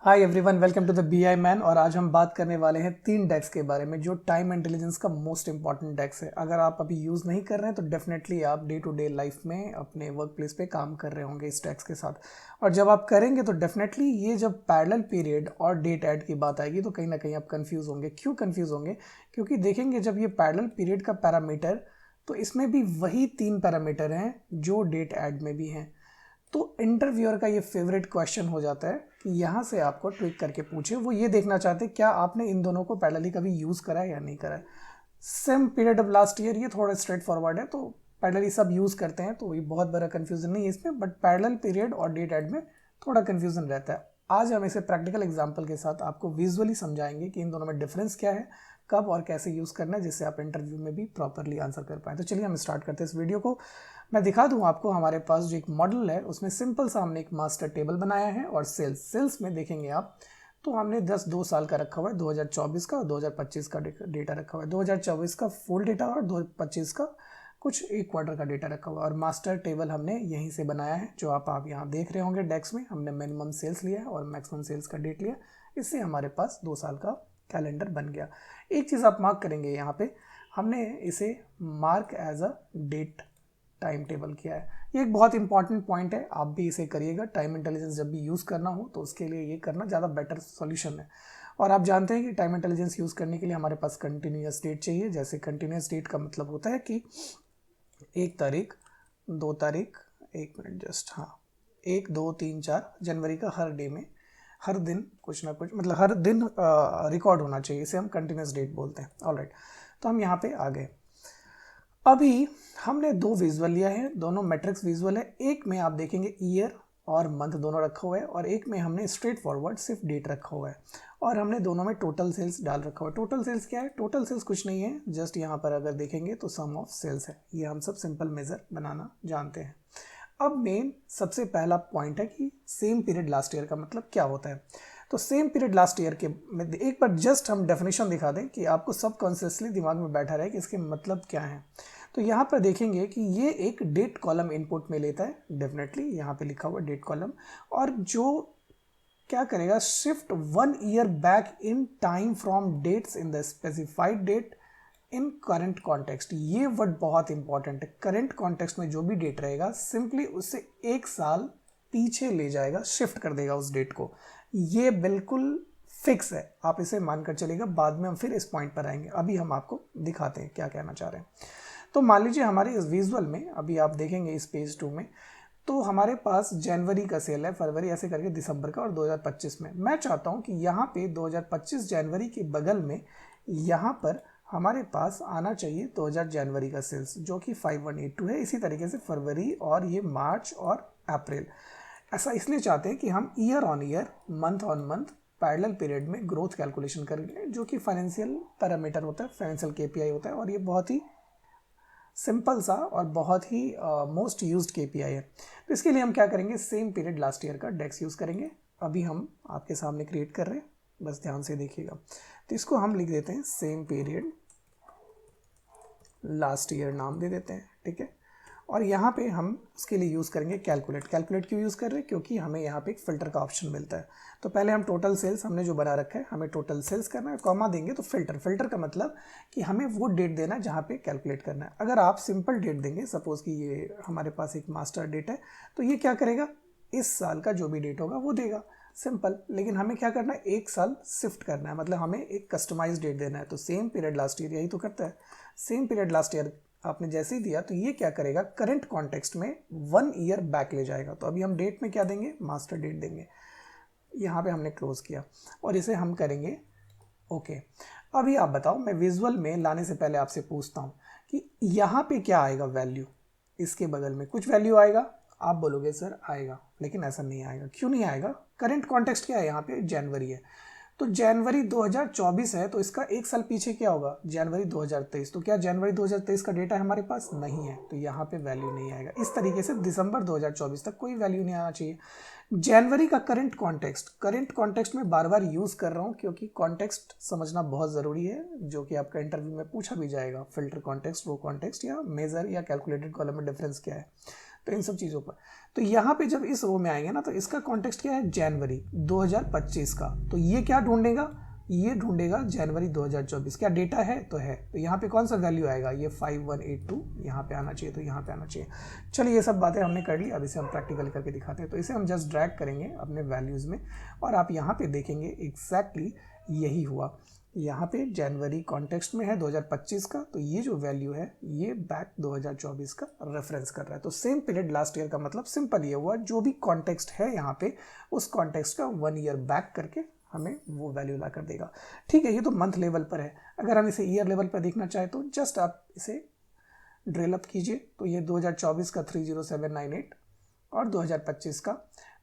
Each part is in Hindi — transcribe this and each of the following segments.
Hi everyone, welcome to the BI man. और आज हम बात करने वाले हैं 3 डेक्स के बारे में जो टाइम इंटेलिजेंस का मोस्ट इंपॉर्टेंट डेक्स है। अगर आप अभी यूज़ नहीं कर रहे हैं तो डेफिनेटली आप डे टू डे लाइफ में अपने वर्क प्लेस पे काम कर रहे होंगे इस डेक्स के साथ। और जब आप करेंगे तो डेफिनेटली ये जब पैरेलल पीरियड और डेट ऐड की बात आएगी तो कहीं ना कहीं आप कंफ्यूज होंगे। क्यों कंफ्यूज होंगे? क्योंकि देखेंगे जब ये पैरेलल पीरियड का पैरामीटर, तो इसमें भी वही 3 पैरामीटर हैं जो डेट ऐड में भी हैं। तो इंटरव्यूअर का ये फेवरेट क्वेश्चन हो जाता है कि यहाँ से आपको ट्विक करके पूछे। वो ये देखना चाहते हैं क्या आपने इन दोनों को पैरेलली कभी यूज़ करा है या नहीं करा है। Same period of last year, ये थोड़ा स्ट्रेट फॉरवर्ड है, तो पैरेलली सब यूज़ करते हैं, तो ये बहुत बड़ा कन्फ्यूजन नहीं है इसमें। बट पैरेलल पीरियड और डेट एड में थोड़ा कन्फ्यूजन रहता है। आज हम इसे प्रैक्टिकल एग्जाम्पल के साथ आपको विजुअली समझाएंगे कि इन दोनों में डिफरेंस क्या है, कब और कैसे यूज़ करना है, जिससे आप इंटरव्यू में भी प्रॉपरली आंसर कर पाएँ। तो चलिए हम स्टार्ट करते हैं इस वीडियो को। मैं दिखा दूं आपको, हमारे पास जो एक मॉडल है उसमें सिंपल सा हमने एक मास्टर टेबल बनाया है। और सेल्स में देखेंगे आप तो हमने 2 साल का रखा हुआ है, 2024 का और 2025 का डेटा रखा हुआ है। 2024 का फुल डेटा और 2025 का कुछ एक क्वार्टर का डेटा रखा हुआ है। और मास्टर टेबल हमने यहीं से बनाया है, जो आप यहाँ देख रहे होंगे डेस्क में। हमने मिनिमम सेल्स लिया है और मैक्सिमम सेल्स का डेट लिया। इससे हमारे पास 2 साल का कैलेंडर बन गया। एक चीज़ आप मार्क करेंगे यहाँ पे, हमने इसे mark as a date time table किया है। ये एक बहुत इंपॉर्टेंट पॉइंट है, आप भी इसे करिएगा। टाइम इंटेलिजेंस जब भी यूज़ करना हो तो उसके लिए ये करना ज़्यादा बेटर सॉल्यूशन है। और आप जानते हैं कि टाइम इंटेलिजेंस यूज़ करने के लिए हमारे पास कंटिन्यूस डेट चाहिए। जैसे कंटिन्यूस डेट का मतलब होता है कि 1 तारीख, 2 तारीख, 1 मिनट जस्ट, हाँ, 1, 2, 3, 4 जनवरी का हर डे में हर दिन कुछ ना कुछ, मतलब हर दिन रिकॉर्ड होना चाहिए। इसे हम कंटिन्यूस डेट बोलते हैं। ऑलराइट, तो हम यहाँ पे आ गए। अभी हमने 2 विजुअल लिया है, दोनों मैट्रिक्स विजुअल है। एक में आप देखेंगे ईयर और मंथ दोनों रखा हुआ है, और एक में हमने स्ट्रेट फॉरवर्ड सिर्फ डेट रखा हुआ है। और हमने दोनों में टोटल सेल्स डाल रखा हुआ है। टोटल सेल्स क्या है? टोटल सेल्स कुछ नहीं है, जस्ट यहाँ पर अगर देखेंगे तो सम ऑफ सेल्स है। ये हम सब सिंपल मेजर बनाना जानते हैं। अब मेन सबसे पहला पॉइंट है कि सेम पीरियड लास्ट ईयर का मतलब क्या होता है। तो सेम पीरियड लास्ट ईयर के में एक बार जस्ट हम डेफिनेशन दिखा दें कि आपको सब कॉन्शियसली दिमाग में बैठा रहे कि इसके मतलब क्या है। तो यहाँ पर देखेंगे कि ये एक डेट कॉलम इनपुट में लेता है, डेफिनेटली यहाँ पे लिखा हुआ डेट कॉलम। और जो क्या करेगा, shift 1 year back in time from dates in the specified date in current context. ये वर्ड बहुत इंपॉर्टेंट है। करंट कॉन्टेक्स्ट में जो भी डेट रहेगा सिंपली उससे 1 साल पीछे ले जाएगा, शिफ्ट कर देगा उस डेट को। ये बिल्कुल फिक्स है, आप इसे मानकर चलेगा। बाद में हम फिर इस पॉइंट पर आएंगे, अभी हम आपको दिखाते हैं क्या कहना चाह रहे हैं। तो मान लीजिए हमारे इस विजुअल में अभी आप देखेंगे इस पेज 2 में, तो हमारे पास जनवरी का सेल है, फरवरी ऐसे करके दिसंबर का, और 2025 में मैं चाहता हूं कि यहाँ पे 2025 जनवरी के बगल में यहाँ पर हमारे पास आना चाहिए 2000 जनवरी का सेल्स, जो कि 5182 है। इसी तरीके से फरवरी और ये मार्च और अप्रैल। ऐसा इसलिए चाहते हैं कि हम year on year, month on month, parallel period में ग्रोथ कैलकुलेशन करेंगे, जो कि फाइनेंशियल पैरामीटर होता है, फाइनेंशियल केपीआई होता है। और ये बहुत ही सिंपल सा और बहुत ही मोस्ट यूज्ड केपीआई है। तो इसके लिए हम क्या करेंगे, सेम पीरियड लास्ट ईयर का डेक्स यूज़ करेंगे। अभी हम आपके सामने क्रिएट कर रहे हैं, बस ध्यान से देखिएगा। तो इसको हम लिख देते हैं सेम पीरियड लास्ट ईयर, नाम दे देते हैं, ठीक है। और यहाँ पे हम उसके लिए यूज़ करेंगे कैलकुलेट। कैलकुलेट क्यों यूज़ कर रहे हैं? क्योंकि हमें यहाँ पे एक फ़िल्टर का ऑप्शन मिलता है। तो पहले हम टोटल सेल्स हमने जो बना रखा है, हमें टोटल सेल्स करना है, कॉमा देंगे तो फिल्टर। फिल्टर का मतलब कि हमें वो डेट देना है जहाँ पे कैलकुलेट करना है। अगर आप सिंपल डेट देंगे, सपोज़ कि ये हमारे पास एक मास्टर डेट है, तो ये क्या करेगा, इस साल का जो भी डेट होगा वो देगा, सिंपल। लेकिन हमें क्या करना है, 1 साल शिफ्ट करना है, मतलब हमें एक कस्टमाइज डेट देना है। तो सेम पीरियड लास्ट ईयर यही तो करता है। सेम पीरियड लास्ट ईयर आपने जैसे ही दिया तो ये क्या करेगा, करंट कॉन्टेक्स्ट में 1 ईयर बैक ले जाएगा। तो अभी हम डेट में क्या देंगे, मास्टर डेट देंगे। यहाँ पे हमने क्लोज किया और इसे हम करेंगे ओके। अभी आप बताओ, मैं विजुअल में लाने से पहले आपसे पूछता हूँ कि यहाँ पे क्या आएगा वैल्यू, इसके बगल में कुछ वैल्यू आएगा। आप बोलोगे सर आएगा, लेकिन ऐसा नहीं आएगा। क्यों नहीं आएगा? करंट कॉन्टेक्स्ट क्या है, यहाँ पे जनवरी है। तो जनवरी 2024 है, तो इसका 1 साल पीछे क्या होगा, जनवरी 2023। तो क्या जनवरी 2023 का डेटा हमारे पास नहीं है, तो यहाँ पे वैल्यू नहीं आएगा। इस तरीके से दिसंबर 2024 तक कोई वैल्यू नहीं आना चाहिए। जनवरी का करंट कॉन्टेक्स्ट में बार बार यूज़ कर रहा हूँ क्योंकि कॉन्टेक्स्ट समझना बहुत ज़रूरी है, जो कि आपका इंटरव्यू में पूछा भी जाएगा। फिल्टर कॉन्टेक्स्ट, रो कॉन्टेक्स्ट या मेजर या कैलकुलेटेड कॉलम में डिफरेंस क्या है। तो इन सब चीज़ों पर। तो यहाँ पे जब इस रो में आएंगे ना, तो इसका कॉन्टेक्स्ट क्या है, जनवरी 2025 का। तो ये क्या ढूंढेगा, ये ढूंढेगा जनवरी 2024। क्या डेटा है, तो है। तो यहाँ पे कौन सा वैल्यू आएगा, ये 5182 यहाँ पे आना चाहिए, तो यहाँ पे आना चाहिए। चलिए ये सब बातें हमने कर ली, अब इसे हम प्रैक्टिकल करके दिखाते हैं। तो इसे हम जस्ट ड्रैग करेंगे अपने वैल्यूज़ में, और आप यहाँ पे देखेंगे एग्जैक्टली यही हुआ। यहाँ पे जनवरी कॉन्टेक्स्ट में है 2025 का, तो ये जो वैल्यू है ये बैक 2024 का रेफरेंस कर रहा है। तो सेम पीरियड लास्ट ईयर का मतलब सिंपल ये हुआ, जो भी कॉन्टेक्स्ट है यहाँ पे उस कॉन्टेक्स्ट का 1 ईयर बैक करके हमें वो वैल्यू ला कर देगा। ठीक है, ये तो मंथ लेवल पर है। अगर हम इसे ईयर लेवल पर देखना चाहें तो जस्ट आप इसे ड्रिल अप कीजिए। तो ये 2024 का 30798 और 2025 का,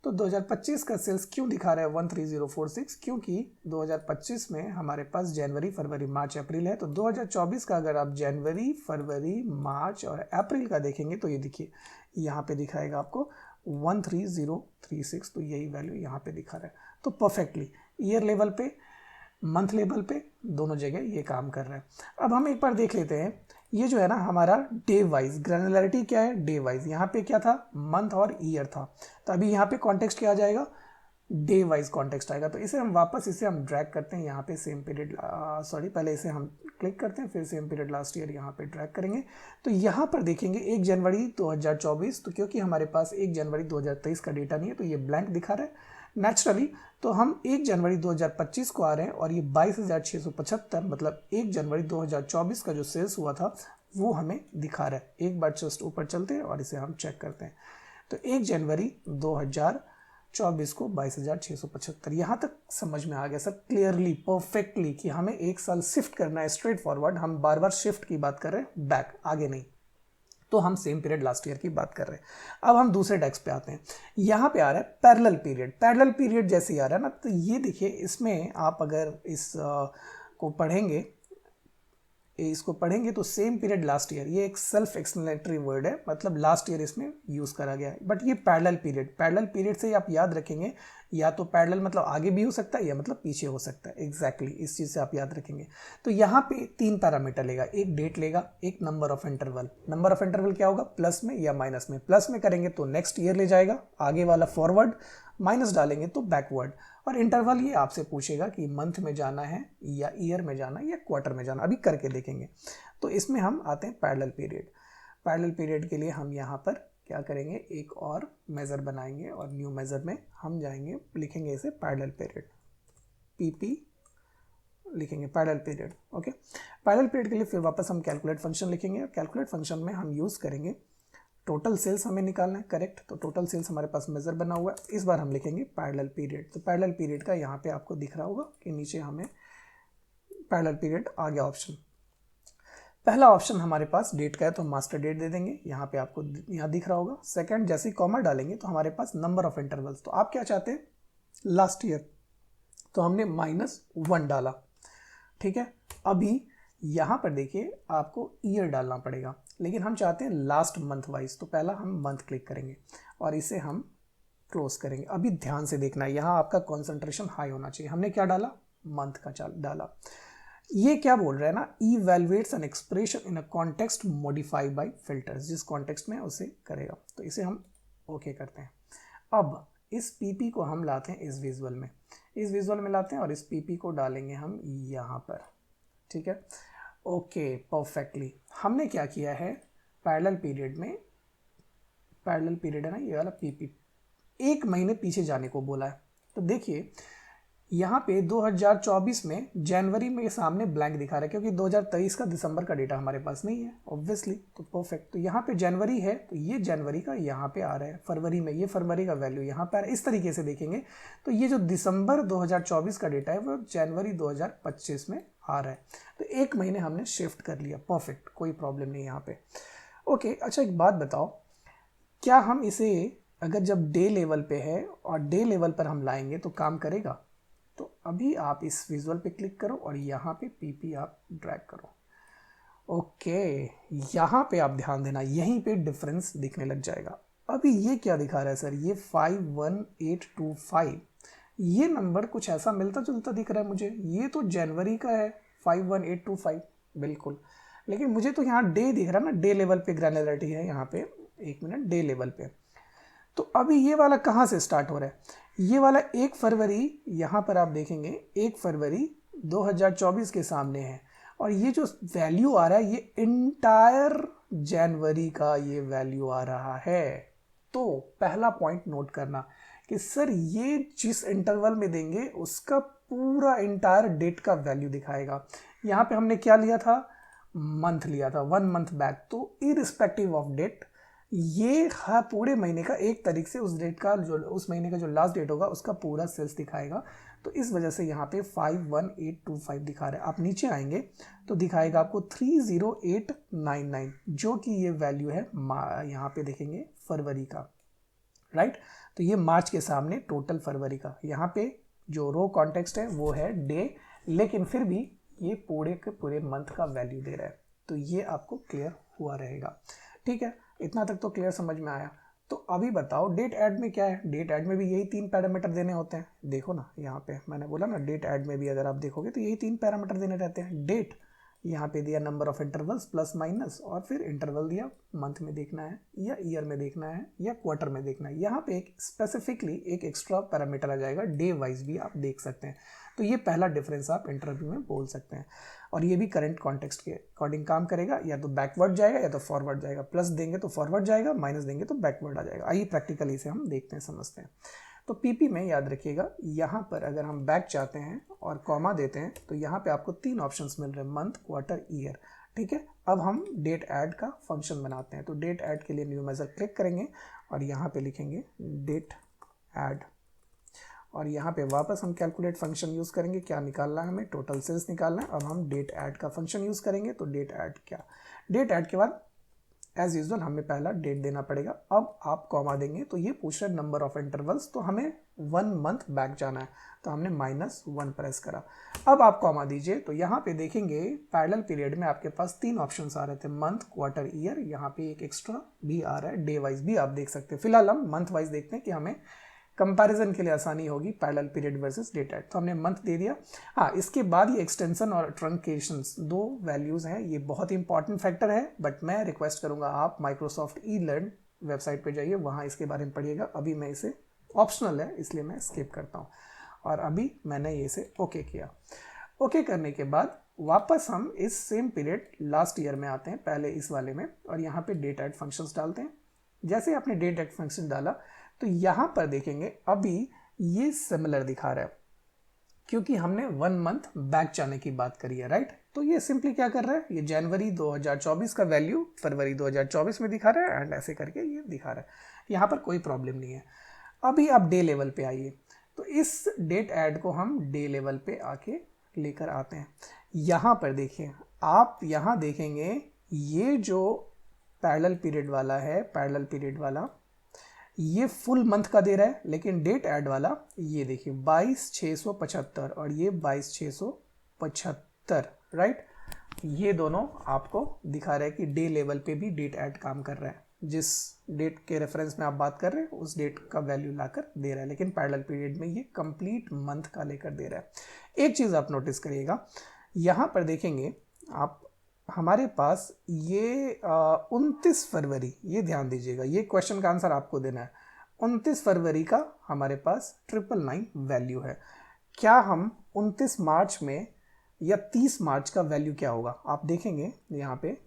तो 2025 का सेल्स क्यों दिखा रहा है 13046, क्योंकि 2025 में हमारे पास जनवरी, फरवरी, मार्च, अप्रैल है। तो 2024 का अगर आप जनवरी, फरवरी, मार्च और अप्रैल का देखेंगे तो ये देखिए यहाँ पे दिखाएगा आपको 13036, तो यही वैल्यू यहाँ पे दिखा रहा है। तो परफेक्टली ईयर लेवल पे, मंथ लेवल पे, दोनों जगह ये काम कर रहा है। अब हम एक बार देख लेते हैं, ये जो है ना हमारा डे वाइज ग्रैनुलरिटी क्या है, डे वाइज। यहाँ पे क्या था, मंथ और ईयर था। तो अभी यहाँ पे कॉन्टेक्स्ट क्या आ जाएगा, डे वाइज कॉन्टेक्स्ट आएगा। तो इसे हम वापस हम ड्रैग करते हैं यहाँ पे, सेम पीरियड, सॉरी पहले इसे हम क्लिक करते हैं, फिर सेम पीरियड लास्ट ईयर यहाँ पे ड्रैग करेंगे। तो यहाँ पर देखेंगे 1 जनवरी 2024, तो क्योंकि हमारे पास 1 जनवरी 2023 का डेटा नहीं है तो ये ब्लैंक दिखा रहा है नेचुरली। तो हम 1 जनवरी 2025 को आ रहे हैं और ये 22,675 मतलब 1 जनवरी 2024 का जो सेल्स हुआ था वो हमें दिखा रहा है। एक बार जस्ट ऊपर चलते हैं और इसे हम चेक करते हैं। तो 1 जनवरी 2024 को 22,675, यहाँ तक समझ में आ गया सर क्लियरली, परफेक्टली, कि हमें एक साल शिफ्ट करना है स्ट्रेट फॉरवर्ड। हम बार बार शिफ्ट की बात कर रहे हैं, बैक, आगे नहीं। तो हम सेम पीरियड लास्ट ईयर की बात कर रहे हैं। अब हम दूसरे डेस्क पे आते हैं। यहाँ पे आ रहा है पैरेलल पीरियड। पैरेलल पीरियड जैसे ही आ रहा है ना, तो ये देखिए इसमें आप अगर को पढ़ेंगे, इसको पढ़ेंगे तो सेम पीरियड लास्ट ईयर, ये एक सेल्फ एक्सप्लेनेटरी वर्ड है, मतलब लास्ट ईयर इसमें यूज़ करा गया है। बट ये पैरेलल पीरियड, पैरेलल पीरियड से आप याद रखेंगे, या तो पैरेलल मतलब आगे भी हो सकता है या मतलब पीछे हो सकता है। एग्जैक्टली इस चीज़ से आप याद रखेंगे। तो यहाँ पे 3 पैरामीटर लेगा, एक डेट लेगा, एक number of interval. Number of interval क्या होगा, प्लस में या माइनस में। प्लस में करेंगे तो नेक्स्ट ईयर ले जाएगा, आगे वाला फॉरवर्ड, माइनस डालेंगे तो बैकवर्ड। और इंटरवल ये आपसे पूछेगा कि मंथ में जाना है या ईयर में जाना है या क्वार्टर में जाना, अभी करके देखेंगे। तो इसमें हम आते हैं पैरेलल पीरियड। पैरेलल पीरियड के लिए हम यहाँ पर क्या करेंगे, एक और मेज़र बनाएंगे और न्यू मेज़र में हम जाएंगे, लिखेंगे इसे पैरेलल पीरियड, पीपी लिखेंगे, parallel period. Okay, parallel period के लिए फिर वापस हम कैलकुलेट फंक्शन लिखेंगे। कैलकुलेट फंक्शन में हम यूज़ करेंगे टोटल सेल्स, हमें निकालना है, करेक्ट। तो टोटल सेल्स हमारे पास मेजर बना हुआ है, इस बार हम लिखेंगे पैरेलल पीरियड। तो पैरेलल पीरियड का यहाँ पे आपको दिख रहा होगा कि नीचे हमें पैरेलल पीरियड आ गया ऑप्शन। पहला ऑप्शन हमारे पास डेट का है तो मास्टर डेट दे देंगे, यहाँ पे आपको यहाँ दिख रहा होगा। सेकंड, जैसे ही कॉमा डालेंगे तो हमारे पास नंबर ऑफ इंटरवल्स। तो आप क्या चाहते हैं, लास्ट ईयर, तो हमने -1 डाला। ठीक है, अभी यहाँ पर देखिए आपको ईयर डालना पड़ेगा, लेकिन हम चाहते हैं लास्ट मंथ वाइज। तो पहला हम मंथ क्लिक करेंगे और इसे हम क्लोज करेंगे। अभी ध्यान से देखना है, यहाँ आपका कंसंट्रेशन हाई होना चाहिए। हमने क्या डाला, मंथ का डाला। ये क्या बोल रहा है ना, evaluates an expression in a context modified by filters, जिस कॉन्टेक्स्ट में उसे करेगा। तो इसे हम ओके करते हैं। अब इस पीपी को हम लाते हैं इस विजुअल में, इस विजुअल में लाते हैं और इस पीपी को डालेंगे हम यहाँ पर। ठीक है, ओके, परफेक्टली। हमने क्या किया है, पैरेलल पीरियड में, पैरेलल पीरियड है ना ये वाला पीपी, 1 महीने पीछे जाने को बोला है। तो देखिए यहाँ पे 2024 में जनवरी में सामने ब्लैंक दिखा रहा है, क्योंकि 2023 का दिसंबर का डेटा हमारे पास नहीं है ऑब्वियसली। तो परफेक्ट, तो यहाँ पे जनवरी है तो ये जनवरी का यहाँ पे आ रहा है, फरवरी में ये फरवरी का वैल्यू यहाँ पे आ रहा है। इस तरीके से देखेंगे तो ये जो दिसंबर 2024 का डेटा है वो जनवरी 2025 में आ रहा है। तो 1 महीने हमने शिफ्ट कर लिया, परफेक्ट, कोई प्रॉब्लम नहीं यहाँ पे। ओके, अच्छा एक बात बताओ, क्या हम इसे अगर जब डे लेवल पे है और डे लेवल पर हम लाएंगे तो काम करेगा? तो अभी आप इस विजुअल पे क्लिक करो और यहाँ पे पीपी आप ड्रैग करो। ओके, यहाँ पे आप ध्यान देना, यहीं पे डिफरेंस दिखने लग जाएगा। अभी ये क्या दिखा रहा है सर, ये 51825, ये नंबर कुछ ऐसा मिलता जुलता दिख रहा है मुझे। ये तो जनवरी का है 51825, बिल्कुल, लेकिन मुझे तो यहाँ डे दिख रहा है ना, डे लेवल पे ग्रैनुलरिटी है यहाँ पे 1 मिनट डे लेवल पे। तो अभी ये वाला कहाँ से स्टार्ट हो रहा है, ये वाला 1 फरवरी, यहाँ पर आप देखेंगे 1 फरवरी 2024 के सामने है, और ये जो वैल्यू आ रहा है ये इंटायर जनवरी का ये वैल्यू आ रहा है। तो पहला पॉइंट नोट करना कि सर ये जिस इंटरवल में देंगे उसका पूरा इंटायर डेट का वैल्यू दिखाएगा। यहाँ पे हमने क्या लिया था, मंथ लिया था, 1 मंथ बैक। तो इरिस्पेक्टिव ऑफ डेट ये हर पूरे महीने का 1 तारीख से उस डेट का जो उस महीने का जो लास्ट डेट होगा उसका पूरा सेल्स दिखाएगा। तो इस वजह से यहाँ पे 51825 दिखा रहा है। आप नीचे आएंगे तो दिखाएगा आपको 30899, जो कि ये वैल्यू है यहाँ पे देखेंगे फरवरी का, राइट। तो ये मार्च के सामने टोटल फरवरी का, यहाँ पे जो रो कॉन्टेक्स्ट है वो है डे, लेकिन फिर भी ये पूरे के पूरे मंथ का वैल्यू दे रहा है। तो ये आपको क्लियर हुआ रहेगा, ठीक है। इतना तक तो क्लियर समझ में आया। तो अभी बताओ डेट ऐड में क्या है, डेट ऐड में भी यही 3 पैरामीटर देने होते हैं। देखो ना यहाँ पे मैंने बोला ना, डेट ऐड में भी अगर आप देखोगे तो यही 3 पैरामीटर देने रहते हैं। डेट यहाँ पे दिया number of intervals plus minus, और फिर इंटरवल दिया मंथ में देखना है या ईयर में देखना है या क्वार्टर में देखना है। यहाँ पे एक स्पेसिफिकली एक एक्स्ट्रा पैरामीटर आ जाएगा, डे वाइज भी आप देख सकते हैं। तो ये पहला डिफरेंस आप इंटरव्यू में बोल सकते हैं, और ये भी करंट कॉन्टेक्स्ट के अकॉर्डिंग काम करेगा। या तो बैकवर्ड जाएगा या तो फॉरवर्ड जाएगा, प्लस देंगे तो फॉरवर्ड जाएगा, माइनस देंगे तो बैकवर्ड आ जाएगा। आइए प्रैक्टिकली से हम देखते हैं, समझते हैं। तो पीपी में याद रखिएगा, यहाँ पर अगर हम बैक चाहते हैं और कॉमा देते हैं तो यहाँ पे आपको 3 ऑप्शंस मिल रहे हैं, मंथ, क्वार्टर, ईयर, ठीक है। अब हम डेट ऐड का फंक्शन बनाते हैं। तो डेट ऐड के लिए न्यू मेजर क्लिक करेंगे और यहाँ पे लिखेंगे डेट ऐड, और यहाँ पे वापस हम कैलकुलेट फंक्शन यूज़ करेंगे। क्या निकालना है हमें, टोटल सेल्स निकालना है। अब हम डेट ऐड का फंक्शन यूज़ करेंगे। तो डेट ऐड क्या, डेट ऐड के बाद एज यूजुअल हमें पहला डेट देना पड़ेगा। अब आप कॉमा देंगे तो ये पूछ रहा है नंबर ऑफ इंटरवल्स, तो हमें 1 मंथ बैक जाना है, तो हमने -1 प्रेस करा। अब आप कॉमा दीजिए तो यहाँ पे देखेंगे पैरेलल पीरियड में आपके पास 3 ऑप्शंस आ रहे थे, मंथ, क्वार्टर, ईयर। यहाँ पे एक एक्स्ट्रा भी आ रहा है, डे वाइज भी आप देख सकते हैं। फिलहाल हम मंथ वाइज देखते हैं कि हमें कंपैरिजन के लिए आसानी होगी, parallel period versus date add. तो हमने मंथ दे दिया। हाँ, इसके बाद ये एक्सटेंशन और ट्रंकेशंस 2 वैल्यूज़ हैं, ये बहुत ही इंपॉर्टेंट फैक्टर है। बट मैं रिक्वेस्ट करूँगा आप माइक्रोसॉफ्ट ई-लर्न वेबसाइट पे जाइए, वहाँ इसके बारे में पढ़िएगा। अभी मैं इसे ऑप्शनल है इसलिए मैं स्किप करता हूँ, और अभी मैंने ये इसे ओके किया। ओके करने के बाद वापस हम इस सेम पीरियड लास्ट ईयर में आते हैं, पहले इस वाले में, और यहाँ पे डेट ऐड फंक्शंस डालते हैं। जैसे आपने डेट ऐड फंक्शन डाला तो यहाँ पर देखेंगे अभी ये सिमिलर दिखा रहा है, क्योंकि हमने 1 मंथ बैक जाने की बात करी है, राइट। तो ये सिंपली क्या कर रहा है, ये जनवरी 2024 का वैल्यू फरवरी 2024 में दिखा रहा है, एंड ऐसे करके ये दिखा रहा है। यहाँ पर कोई प्रॉब्लम नहीं है। अभी आप डे लेवल पे आइए, तो इस डेट ऐड को हम डे लेवल पे आके लेकर आते हैं। यहाँ पर देखिए, आप यहाँ देखेंगे ये जो पैरेलल पीरियड वाला है, पैरेलल पीरियड वाला ये फुल मंथ का दे रहा है, लेकिन डेट ऐड वाला ये देखिए 22,675 और ये 22,675, राइट। ये दोनों आपको दिखा रहा है कि डे लेवल पे भी डेट ऐड काम कर रहा है। जिस डेट के रेफरेंस में आप बात कर रहे हैं उस डेट का वैल्यू लाकर दे रहा है, लेकिन पैरेलल पीरियड में ये कंप्लीट मंथ का लेकर दे रहा है। एक चीज़ आप नोटिस करिएगा, यहाँ पर देखेंगे आप, हमारे पास ये 29 फरवरी, ये ध्यान दीजिएगा, ये क्वेश्चन का आंसर आपको देना है। 29 फरवरी का हमारे पास 999 वैल्यू है। क्या हम 29 मार्च में या 30 मार्च का वैल्यू क्या होगा, आप देखेंगे यहाँ पे,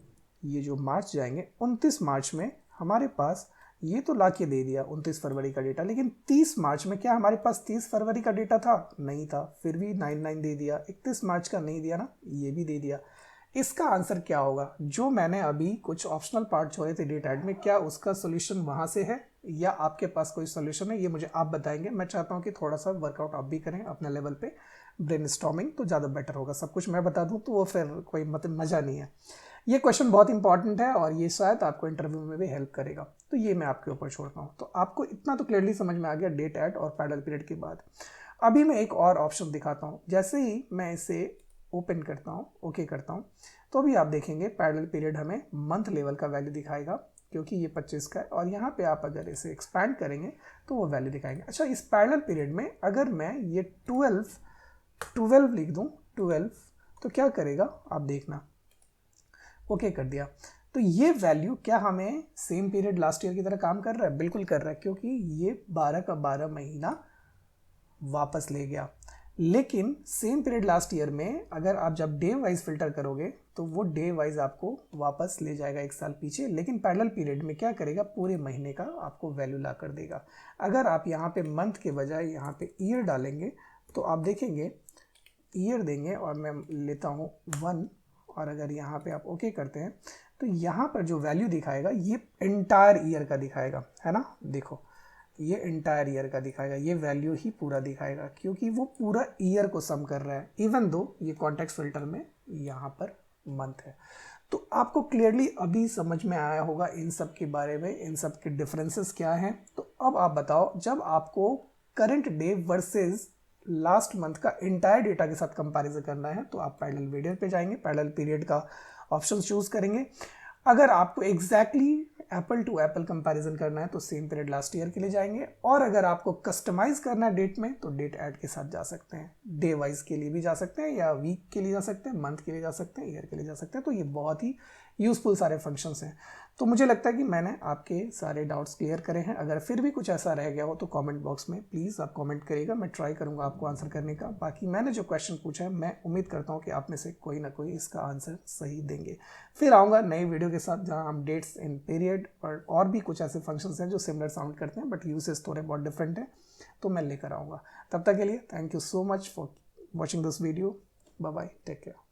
ये जो मार्च जाएंगे 29 मार्च में हमारे पास ये तो ला के दे दिया 29 फरवरी का डेटा, लेकिन 30 मार्च में क्या हमारे पास 30 फरवरी का डेटा था, नहीं था, फिर भी 99 दे दिया। 31 मार्च का नहीं दिया ना, ये भी दे दिया। इसका आंसर क्या होगा, जो मैंने अभी कुछ ऑप्शनल पार्ट छोड़े थे डेट ऐड में, क्या उसका सोल्यूशन वहाँ से है या आपके पास कोई सोल्यूशन है, ये मुझे आप बताएंगे। मैं चाहता हूँ कि थोड़ा सा वर्कआउट आप भी करें अपने लेवल पे, ब्रेनस्टॉर्मिंग तो ज़्यादा बेटर होगा। सब कुछ मैं बता दूँ तो वो फिर कोई मतलब मज़ा नहीं है। ये क्वेश्चन बहुत इंपॉर्टेंट है और ये शायद आपको इंटरव्यू में भी हेल्प करेगा, तो ये मैं आपके ऊपर छोड़ता हूँ। तो आपको इतना तो क्लियरली समझ में आ गया डेट ऐड और पैरेलल पीरियड के बाद। अभी मैं एक और ऑप्शन दिखाता हूँ। जैसे ही मैं इसे ओपन करता हूँ, ओके करता हूँ, तो अभी आप देखेंगे पैरेलल पीरियड हमें मंथ लेवल का वैल्यू दिखाएगा, क्योंकि ये 25 का है, और यहाँ पे आप अगर इसे एक्सपैंड करेंगे तो वो वैल्यू दिखाएंगे। अच्छा, इस पैरेलल पीरियड में अगर मैं ये 12 लिख दूँ, 12, तो क्या करेगा आप देखना। ओके कर दिया तो ये वैल्यू क्या हमें सेम पीरियड लास्ट ईयर की तरह काम कर रहा है? बिल्कुल कर रहा है, क्योंकि ये 12 का 12 महीना वापस ले गया। लेकिन सेम पीरियड लास्ट ईयर में अगर आप जब डे वाइज फिल्टर करोगे तो वो डे वाइज आपको वापस ले जाएगा एक साल पीछे, लेकिन पैरेलल पीरियड में क्या करेगा, पूरे महीने का आपको वैल्यू ला कर देगा। अगर आप यहाँ पे मंथ के बजाय यहाँ पे ईयर डालेंगे तो आप देखेंगे ईयर देंगे और मैं लेता हूँ 1, और अगर यहाँ पे आप ओके करते हैं तो यहाँ पर जो वैल्यू दिखाएगा ये एंटायर ईयर का दिखाएगा, है ना। देखो ये एंटायर ईयर का दिखाएगा, ये वैल्यू ही पूरा दिखाएगा, क्योंकि वो पूरा ईयर को सम कर रहा है, इवन दो ये कॉन्टेक्स्ट फिल्टर में यहाँ पर मंथ है। तो आपको क्लियरली अभी समझ में आया होगा इन सब के बारे में, इन सब के डिफरेंसेस क्या हैं। तो अब आप बताओ, जब आपको current day versus last month का एंटायर डेटा के साथ कंपैरिजन करना है तो आप पैरेलल पीरियड पे जाएंगे, पैरेलल पीरियड का ऑप्शन चूज करेंगे। अगर आपको exactly apple to apple comparison करना है तो सेम पीरियड लास्ट ईयर के लिए जाएंगे, और अगर आपको कस्टमाइज करना है डेट में तो डेट ऐड के साथ जा सकते हैं, डे वाइज के लिए भी जा सकते हैं, या वीक के लिए जा सकते हैं, मंथ के लिए जा सकते हैं, ईयर के लिए जा सकते हैं। तो ये बहुत ही यूजफुल सारे फंक्शंस हैं। तो मुझे लगता है कि मैंने आपके सारे डाउट्स क्लियर करे हैं। अगर फिर भी कुछ ऐसा रह गया हो तो कमेंट बॉक्स में प्लीज़ आप कमेंट करिएगा, मैं ट्राई करूंगा आपको आंसर करने का। बाकी मैंने जो क्वेश्चन पूछा है मैं उम्मीद करता हूँ कि आप में से कोई ना कोई इसका आंसर सही देंगे। फिर आऊँगा नई वीडियो के साथ जहाँ हम डेट्स इन पीरियड और भी कुछ ऐसे फंक्शंस हैं जो सिमिलर साउंड करते हैं बट यूसेस थोड़े बहुत डिफरेंट हैं, तो मैं लेकर आऊँगा। तब तक के लिए thank you so much for watching this video. Bye bye, take care.